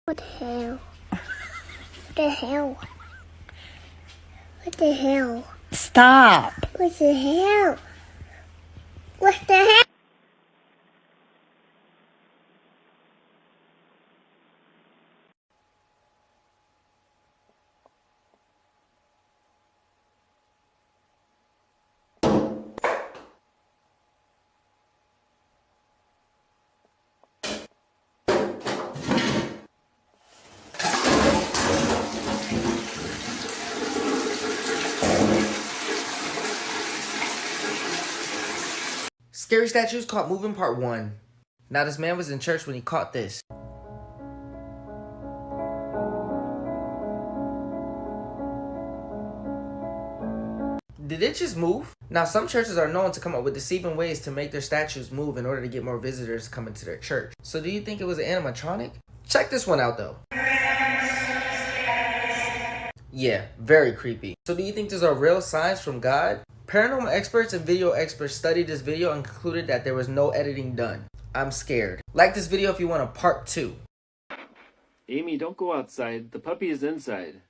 What the hell? What the hell? What the hell? Stop. What the hell? What the hell? Scary Statues Caught Moving Part 1. Now this man was in church when he caught this. Did it just move? Now some churches are known to come up with deceiving ways to make their statues move in order to get more visitors to come into their church. So do you think it was an animatronic? Check this one out though. Yeah, very creepy. So do you think these are real signs from God? Paranormal experts and video experts studied this video and concluded that there was no editing done. I'm scared. Like this video if you want a part 2. Amy, don't go outside. The puppy is inside.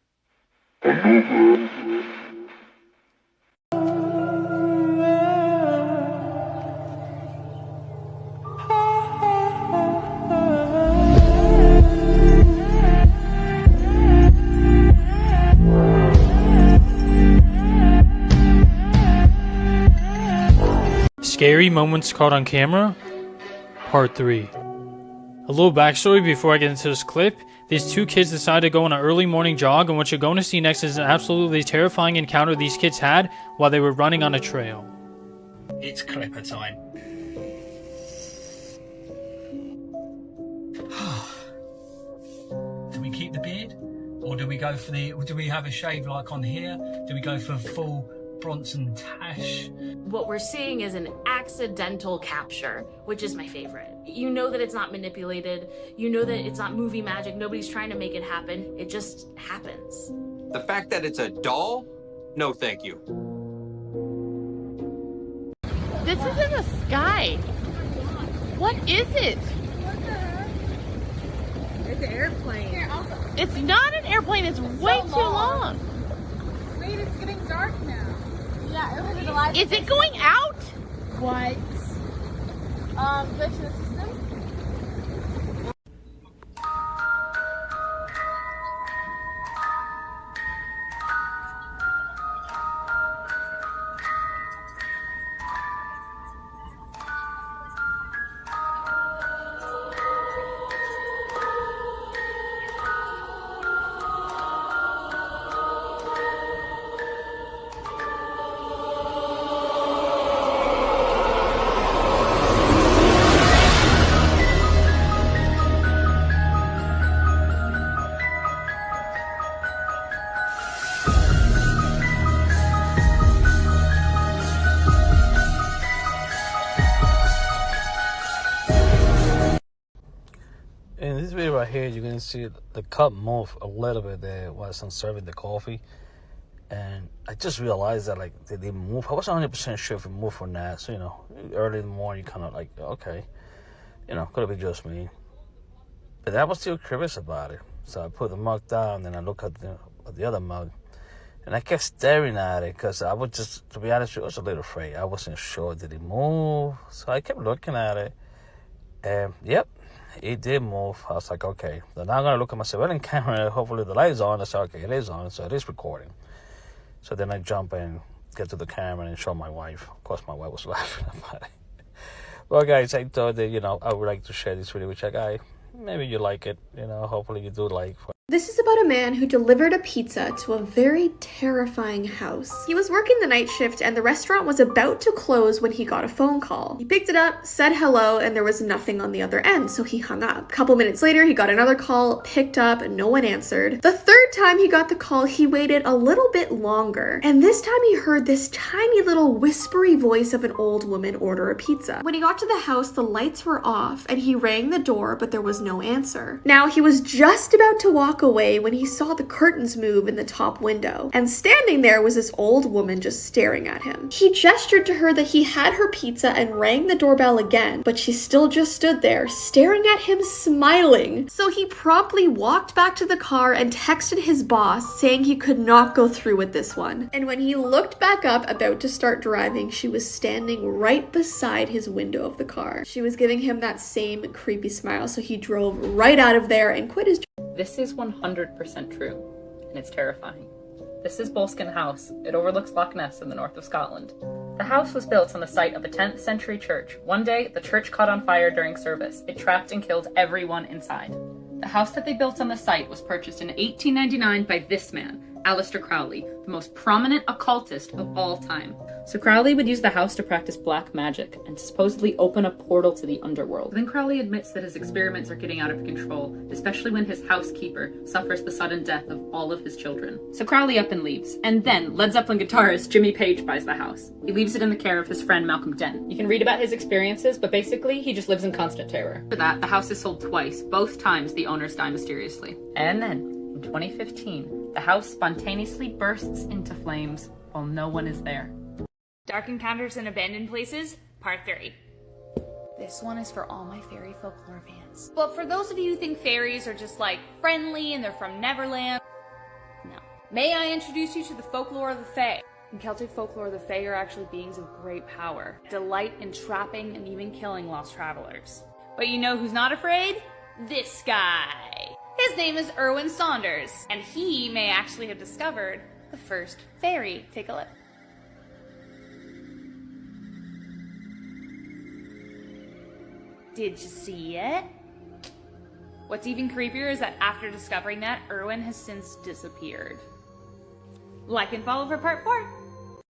Scary moments caught on camera, part 3. A little backstory before I get into this clip. These two kids decided to go on an early morning jog, and what you're going to see next is an absolutely terrifying encounter these kids had while they were running on a trail. It's clipper time. Do we keep the beard? Or do we go for do we have a shave like on here? Do we go for full Bronson tash? What we're seeing is an accidental capture, which is my favorite. You know that it's not manipulated. You know that it's not movie magic. Nobody's trying to make it happen. It just happens. The fact that it's a doll? No, thank you. This is in the sky. What is it? It's an airplane. Here, It's not an airplane. It's way too long. Wait, it's getting dark now. Yeah, it was alive. Is it going out? What? Glitch in the system? In this video right here, you're going to see the cup move a little bit there whilst I'm serving the coffee. And I just realized that, like, they didn't move. I wasn't 100% sure if it moved or not. So, you know, early in the morning, you kind of like, okay, you know, could have been just me. But I was still curious about it. So I put the mug down, then I look at the other mug. And I kept staring at it because I was just, to be honest with you, I was a little afraid. I wasn't sure, did it move? So I kept looking at it. And, yep. It did move. I was like, okay. Then I'm going to look at my surveillance camera. Hopefully the light's on. I said, okay, it is on. So it is recording. So then I jump in, get to the camera, and show my wife. Of course, my wife was laughing about it. Well, guys, I thought that, you know, I would like to share this video with you guys. Maybe you like it. You know, hopefully you do like. This is about a man who delivered a pizza to a very terrifying house. He was working the night shift and the restaurant was about to close when he got a phone call. He picked it up, said hello, and there was nothing on the other end, so he hung up. A couple minutes later, he got another call, picked up, and no one answered. The third time he got the call, he waited a little bit longer, and this time he heard this tiny little whispery voice of an old woman order a pizza. When he got to the house, the lights were off, and he rang the door, but there was no answer. Now, he was just about to walk walk away when he saw the curtains move in the top window, and standing there was this old woman just staring at him. He gestured to her that he had her pizza and rang the doorbell again, but she still just stood there, staring at him, smiling. So he promptly walked back to the car and texted his boss, saying he could not go through with this one. And when he looked back up, about to start driving, she was standing right beside his window of the car. She was giving him that same creepy smile, so he drove right out of there and quit his job. This is 100% true, and it's terrifying. This is Bolkin House. It overlooks Loch Ness in the north of Scotland. The house was built on the site of a 10th century church. One day, the church caught on fire during service. It trapped and killed everyone inside. The house that they built on the site was purchased in 1899 by this man, Aleister Crowley, the most prominent occultist of all time. So Crowley would use the house to practice black magic and supposedly open a portal to the underworld. Then Crowley admits that his experiments are getting out of control, especially when his housekeeper suffers the sudden death of all of his children. So Crowley up and leaves. And then Led Zeppelin guitarist Jimmy Page buys the house. He leaves it in the care of his friend Malcolm Dent. You can read about his experiences, but basically he just lives in constant terror. After that, the house is sold twice. Both times the owners die mysteriously. And then, in 2015, the house spontaneously bursts into flames while no one is there. Dark Encounters in Abandoned Places, Part 3. This one is for all my fairy folklore fans. But for those of you who think fairies are just like friendly and they're from Neverland, no. May I introduce you to the folklore of the Fae? In Celtic folklore, the Fae are actually beings of great power, delight in trapping and even killing lost travelers. But you know who's not afraid? This guy. His name is Erwin Saunders, and he may actually have discovered the first fairy. Take a look. Did you see it? What's even creepier is that after discovering that, Erwin has since disappeared. Like and follow for part 4.